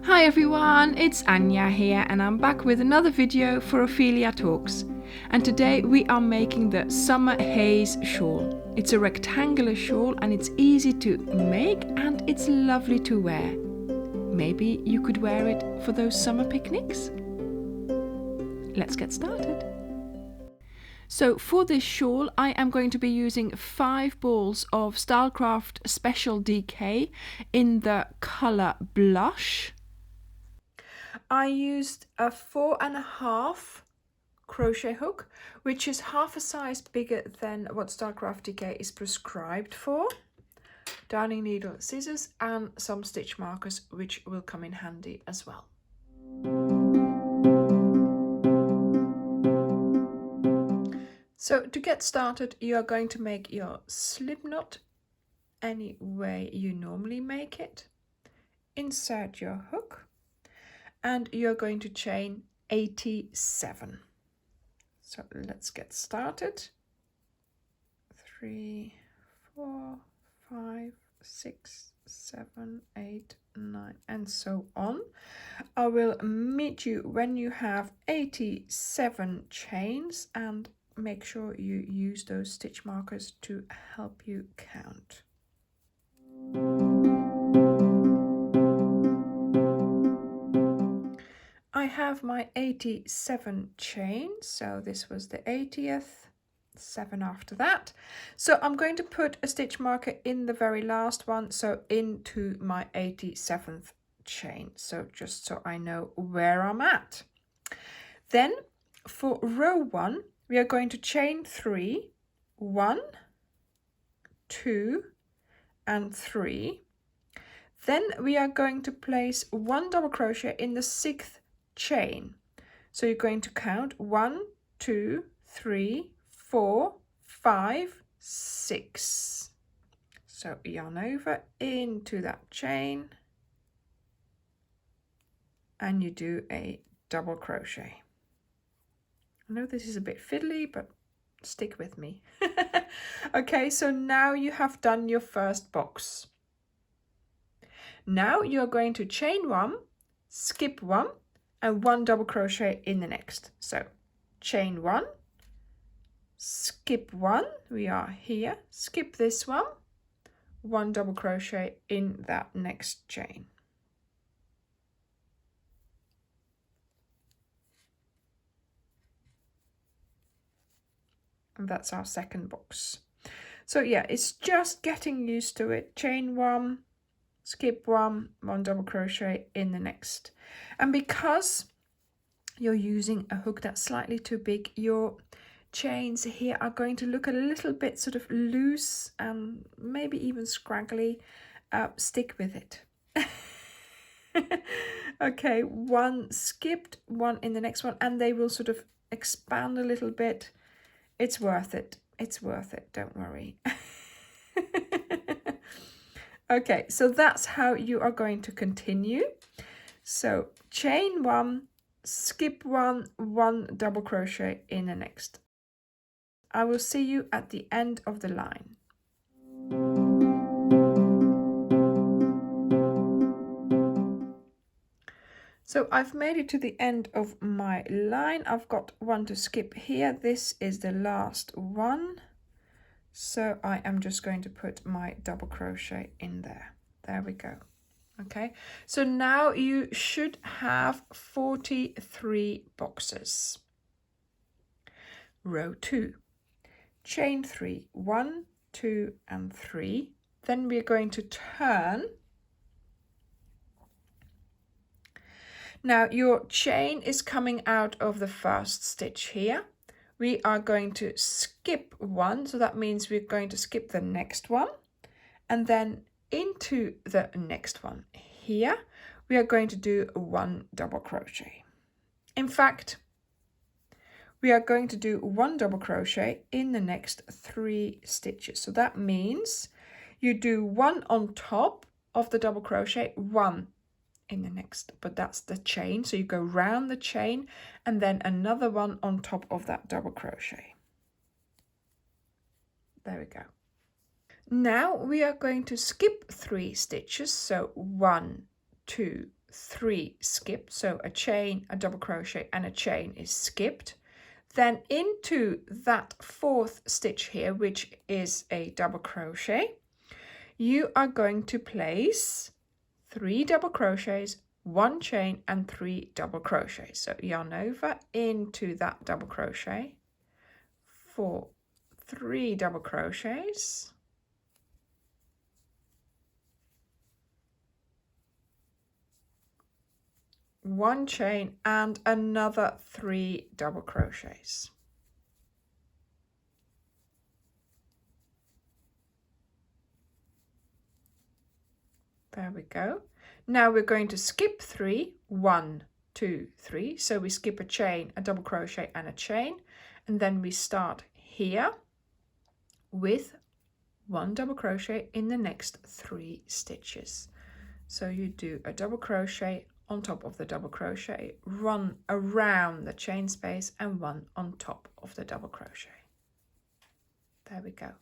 Hi everyone, it's Anja here and I'm back with another video for Ophelia Talks. And today we are making the Summer Haze Shawl. It's a rectangular shawl and it's easy to make and it's lovely to wear. Maybe you could wear it for those summer picnics? Let's get started. So for this shawl I am going to be using 5 balls of Stylecraft Special DK in the colour Blush. I used a 4.5 crochet hook, which is half a size bigger than what Stylecraft DK is prescribed for. Darning needle, scissors and some stitch markers, which will come in handy as well. So to get started, you are going to make your slip knot any way you normally make it. Insert your hook. And you're going to chain 87. So let's get started. 3, 4, 5, 6, 7, 8, 9, and so on. I will meet you when you have 87 chains and make sure you use those stitch markers to help you count. I have my 87 chains, so this was the 80th, 7 after that. So I'm going to put a stitch marker in the very last one, so into my 87th chain, so just so I know where I'm at. Then for row 1, we are going to chain 3, 1, 2, and 3. Then we are going to place 1 double crochet in the 6th chain. So you're going to count 1, 2, 3, 4, 5, 6. So yarn over into that chain and you do a double crochet. I know this is a bit fiddly, but stick with me. Okay, so now you have done your first box. Now you're going to chain 1, skip 1, and 1 double crochet in the next. So chain 1, skip 1, we are here, skip this one, 1 double crochet in that next chain. And that's our second box. So yeah, it's just getting used to it. Chain 1, skip 1, 1 double crochet in the next. And because you're using a hook that's slightly too big, your chains here are going to look a little bit sort of loose and maybe even scraggly. Stick with it. Okay, 1 skipped, 1 in the next one, and they will sort of expand a little bit. It's worth it. It's worth it. Don't worry. Okay, so that's how you are going to continue. So chain 1, skip 1, 1 double crochet in the next. I will see you at the end of the line. So I've made it to the end of my line. I've got 1 to skip here. This is the last one. So I am just going to put my double crochet in there. There we go. Okay, so now you should have 43 boxes. Row 2, chain 3, 1, 2, and 3. Then we're going to turn. Now your chain is coming out of the first stitch here. We are going to skip 1, so that means we're going to skip the next one and then into the next one. Here we are going to do 1 double crochet. In fact, we are going to do 1 double crochet in the next 3 stitches. So that means you do 1 on top of the double crochet, 1 in the next, but that's the chain. So you go round the chain and then another one on top of that double crochet. There we go. Now we are going to skip 3 stitches. So 1, 2, 3 skipped. So a chain, a double crochet and a chain is skipped. Then into that 4th stitch here, which is a double crochet, you are going to place 3 double crochets, 1 chain and 3 double crochets. So yarn over into that double crochet for 3 double crochets, 1 chain and another 3 double crochets. There we go. Now we're going to skip 3, 1, 2, 3. So we skip a chain, a double crochet and a chain, and then we start here with 1 double crochet in the next 3 stitches. So you do a double crochet on top of the double crochet, run around the chain space and 1 on top of the double crochet. There we go.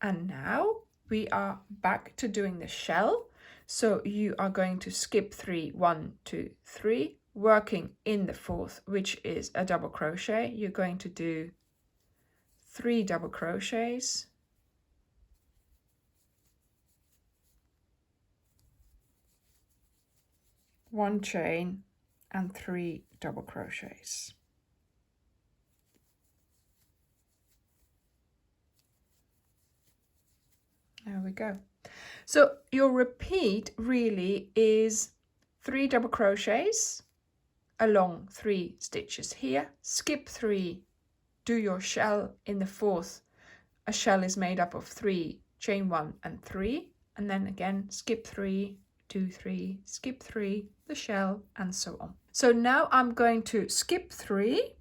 And now we are back to doing the shell. So you are going to skip 3, 1, 2, 3, working in the 4th, which is a double crochet. You're going to do 3 double crochets, 1 chain and 3 double crochets. There we go. So your repeat really is 3 double crochets along 3 stitches here, skip 3, do your shell in the 4th. A shell is made up of 3, chain 1 and 3, and then again skip 3, do 3, skip 3, the shell, and so on. So now I'm going to skip 3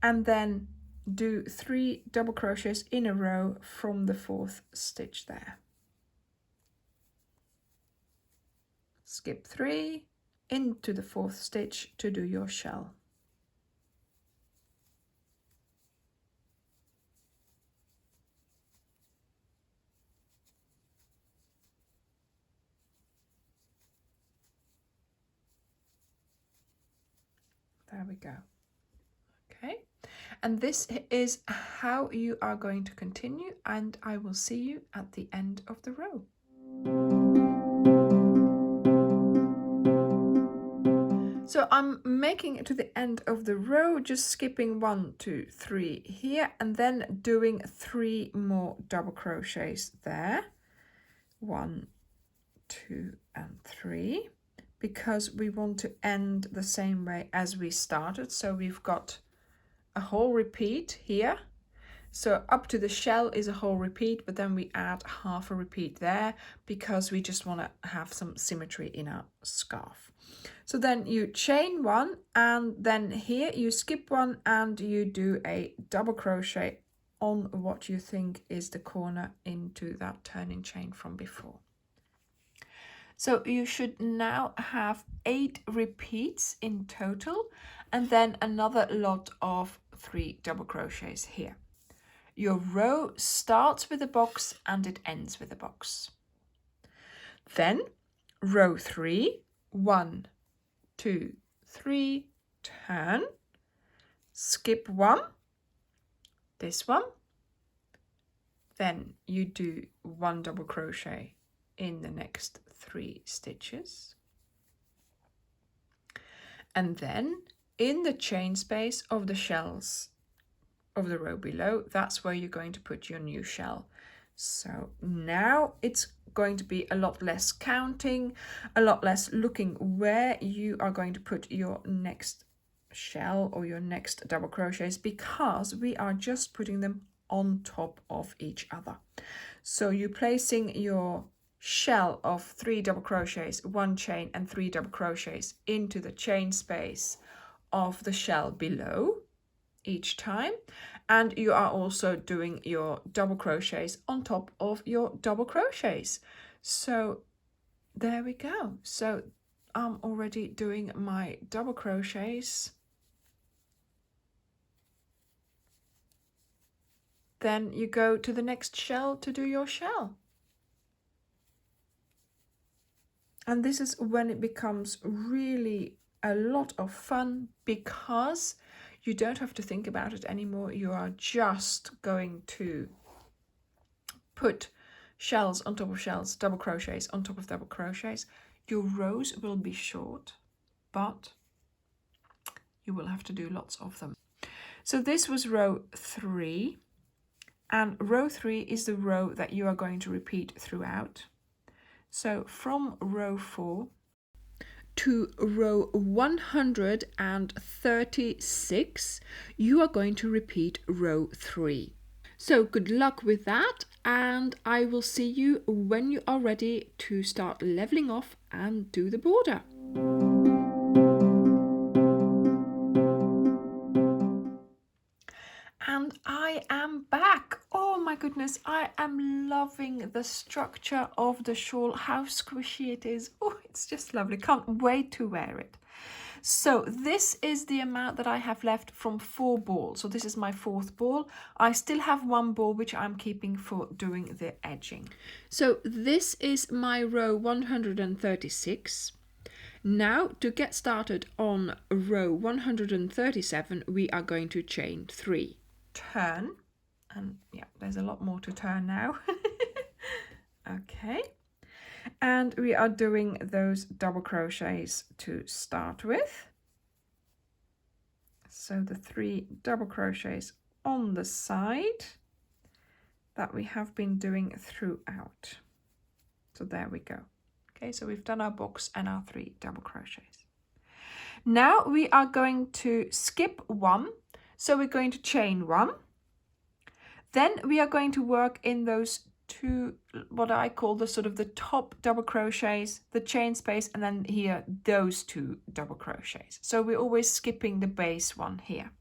and then do 3 double crochets in a row from the 4th stitch there. Skip 3 into the 4th stitch to do your shell. There we go. Okay, and this is how you are going to continue, and I will see you at the end of the row. So I'm making it to the end of the row, just skipping 1, 2, 3 here, and then doing 3 more double crochets there. 1, 2 and 3, because we want to end the same way as we started. So we've got a whole repeat here. So up to the shell is a whole repeat, but then we add half a repeat there because we just want to have some symmetry in our scarf. So then you chain 1 and then here you skip 1 and you do a double crochet on what you think is the corner into that turning chain from before. So you should now have 8 repeats in total and then another lot of 3 double crochets here. Your row starts with a box and it ends with a box. Then row 3, 1, 2, 3, turn, skip 1, this one, then you do 1 double crochet in the next 3 stitches, and then in the chain space of the shells of the row below, that's where you're going to put your new shell. So now it's going to be a lot less counting, a lot less looking where you are going to put your next shell or your next double crochets, because we are just putting them on top of each other. So you're placing your shell of 3 double crochets, 1 chain and 3 double crochets into the chain space of the shell below each time, and you are also doing your double crochets on top of your double crochets. So there we go. So I'm already doing my double crochets. Then you go to the next shell to do your shell. And this is when it becomes really a lot of fun, because you don't have to think about it anymore. You are just going to put shells on top of shells, double crochets on top of double crochets. Your rows will be short, but you will have to do lots of them. So this was row 3, and row 3 is the row that you are going to repeat throughout. So from row 4 to row 136, you are going to repeat row 3. So good luck with that, and I will see you when you are ready to start leveling off and do the border. And I am back. Oh my goodness, I am loving the structure of the shawl, how squishy it is. Oh, it's just lovely. Can't wait to wear it. So this is the amount that I have left from 4 balls. So this is my 4th ball. I still have 1 ball which I'm keeping for doing the edging. So this is my row 136. Now to get started on row 137, we are going to chain 3. Turn, and yeah, there's a lot more to turn now. Okay, and we are doing those double crochets to start with. So the 3 double crochets on the side that we have been doing throughout. So there we go. Okay, so we've done our box and our 3 double crochets. Now we are going to skip 1. So we're going to chain 1. Then we are going to work in those 2, what I call the sort of the top double crochets, the chain space, and then here those 2 double crochets. So we're always skipping the base one here.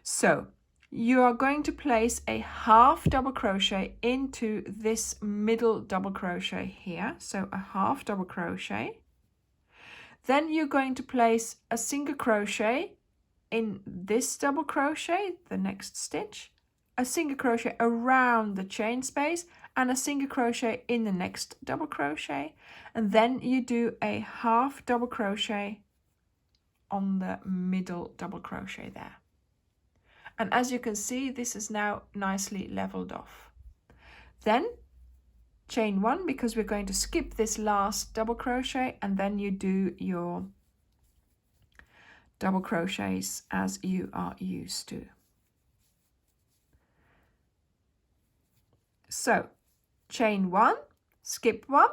So you are going to place a half double crochet into this middle double crochet here. So a half double crochet. Then you're going to place a single crochet in this double crochet, the next stitch, a single crochet around the chain space, and a single crochet in the next double crochet, and then you do a half double crochet on the middle double crochet there. And as you can see, this is now nicely leveled off. Then chain 1, because we're going to skip this last double crochet, and then you do your double crochets as you are used to. So chain 1, skip 1,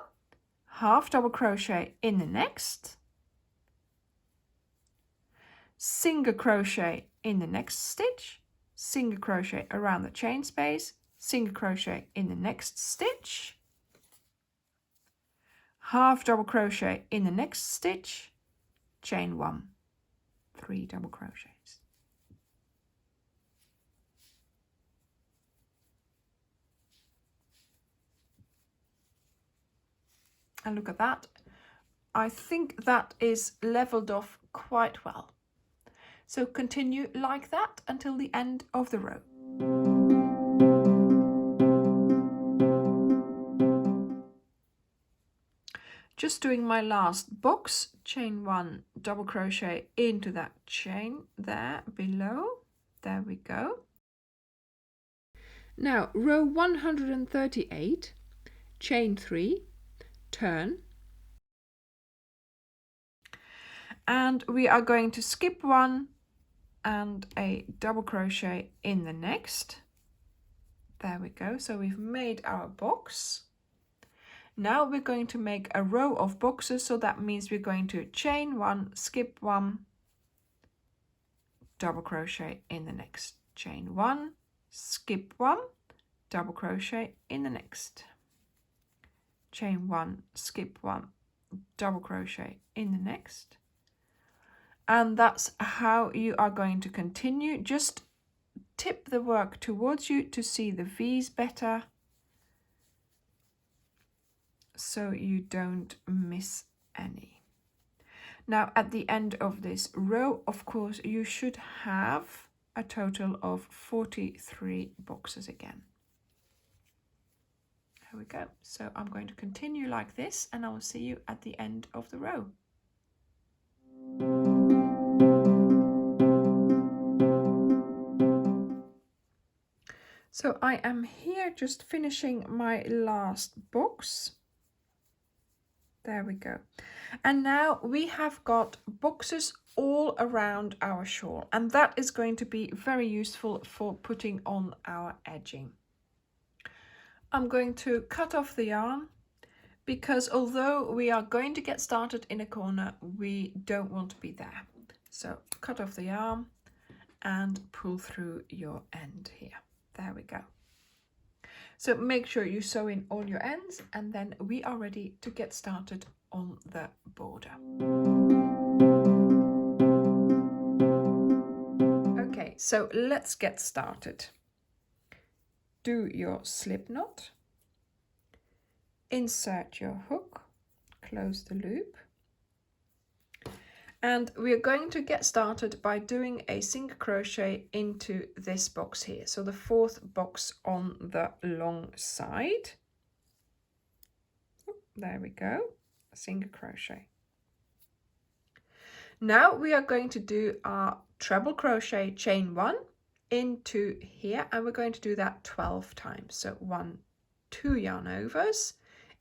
half double crochet in the next, single crochet in the next stitch, single crochet around the chain space, single crochet in the next stitch, half double crochet in the next stitch, chain 1, 3 double crochets. And look at that. I think that is leveled off quite well. So continue like that until the end of the row. Just doing my last box, chain 1 double crochet into that chain there below. There we go. Now row 138, chain 3, turn, and we are going to skip 1 and a double crochet in the next. There we go. So we've made our box. Now we're going to make a row of boxes, so that means we're going to chain 1, skip 1, double crochet in the next, chain 1, skip 1, double crochet in the next, chain 1, skip 1, double crochet in the next. And that's how you are going to continue. Just tip the work towards you to see the V's better. so you don't miss any. Now at the end of this row, of course, you should have a total of 43 boxes again. There we go. So I'm going to continue like this, and I will see you at the end of the row. So I am here just finishing my last box. There we go. And now we have got boxes all around our shawl, and that is going to be very useful for putting on our edging. I'm going to cut off the yarn because although we are going to get started in a corner, we don't want to be there. So cut off the yarn and pull through your end here. There we go. So make sure you sew in all your ends, and then we are ready to get started on the border. Okay, so let's get started. Do your slip knot, insert your hook, close the loop, and we are going to get started by doing a single crochet into this box here. So the fourth box on the long side. There we go, a single crochet. Now we are going to do our treble crochet chain 1 into here, and we're going to do that 12 times. So 1, 2 yarn overs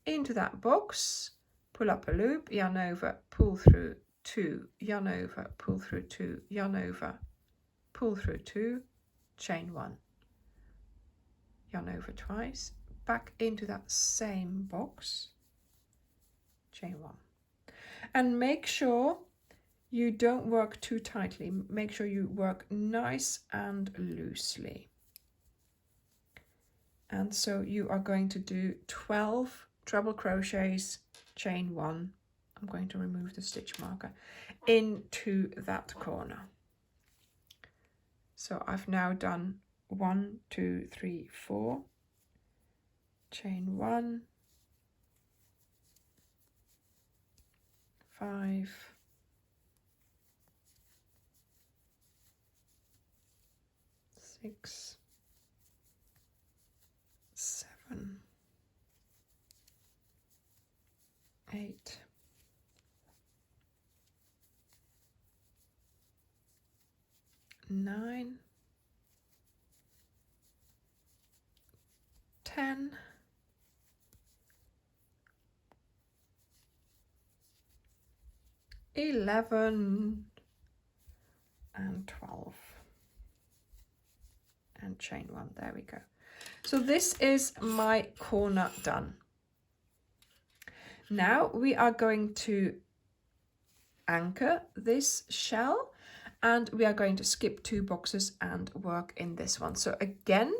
into that box, pull up a loop, yarn over, pull through 2, yarn over, pull through 2, yarn over, pull through 2, chain 1, yarn over twice, back into that same box, chain 1. And make sure you don't work too tightly. Make sure you work nice and loosely. And so you are going to do 12 treble crochets, chain 1. I'm going to remove the stitch marker into that corner. So I've now done 1, 2, 3, 4, chain 1, 5, 6, 7, 8, 9, 10, 11, and 12, and chain 1. There we go. So this is my corner done. Now we are going to anchor this shell, and we are going to skip 2 boxes and work in this one. So again,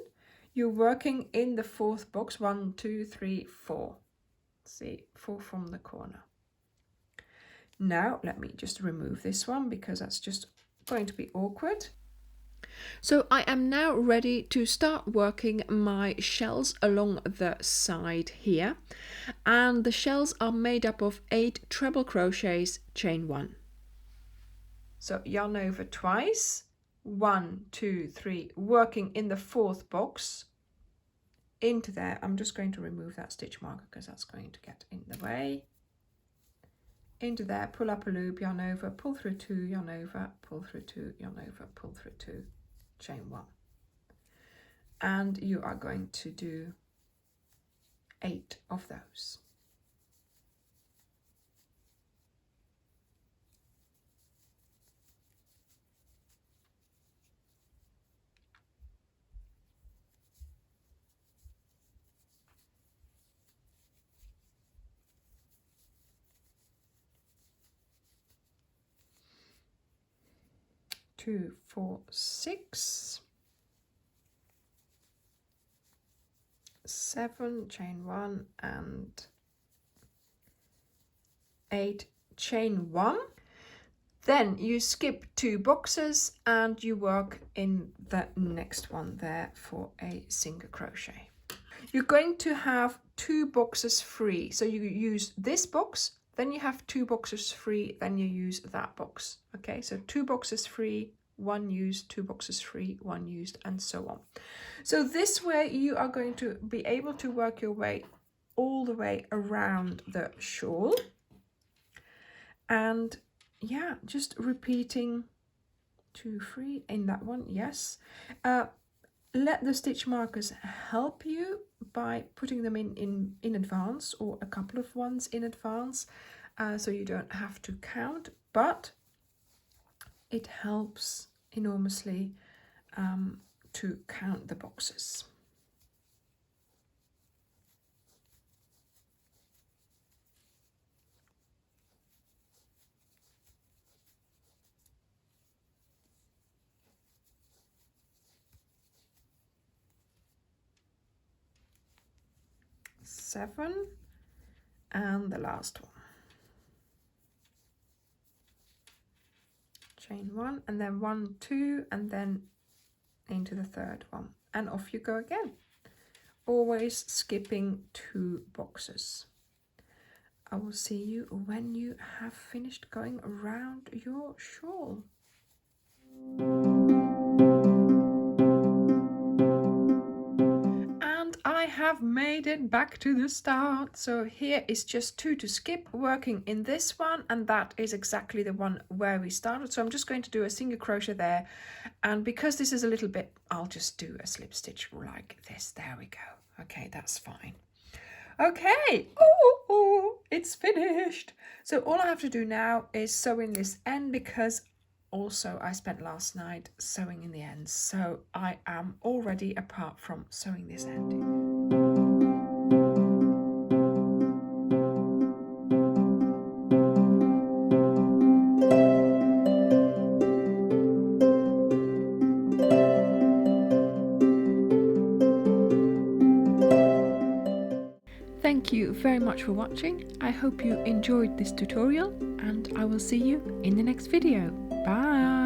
you're working in the fourth box, 1, 2, 3, 4. See, 4 from the corner. Now let me just remove this one because that's just going to be awkward. So I am now ready to start working my shells along the side here, and the shells are made up of 8 treble crochets, chain 1. So yarn over twice, 1, 2, 3, working in the fourth box into there. I'm just going to remove that stitch marker because that's going to get in the way. Into there, pull up a loop, yarn over, pull through 2, yarn over, pull through 2, yarn over, pull through 2, chain 1. And you are going to do 8 of those. Two, 4, 6, 7, chain 1, and 8, chain 1. Then you skip 2 boxes and you work in the next one there for a single crochet. you're going to have 2 boxes free. So you use this box, then you have 2 boxes free, then you use that box. Okay, so 2 boxes free, 1 used, 2 boxes free, 1 used, and so on. So this way you are going to be able to work your way all the way around the shawl. And yeah, just repeating 2, 3 in that one, yes. Let the stitch markers help you by putting them in advance, or a couple of ones in advance, so you don't have to count, but it helps enormously to count the boxes. Seven, and the last one. Chain 1, and then 1, 2, and then into the third one, and off you go again, always skipping 2 boxes. I will see you when you have finished going around your shawl. And I have made it back to the start. So here is just 2 to skip, working in this one, and that is exactly the one where we started. So I'm just going to do a single crochet there, and because this is a little bit, I'll just do a slip stitch like this. There we go. Okay, that's fine. Okay, oh, it's finished. So all I have to do now is sew in this end, because also I spent last night sewing in the ends, so I am already apart from sewing this end. Thank you very much for watching. I hope you enjoyed this tutorial, and I will see you in the next video. Bye!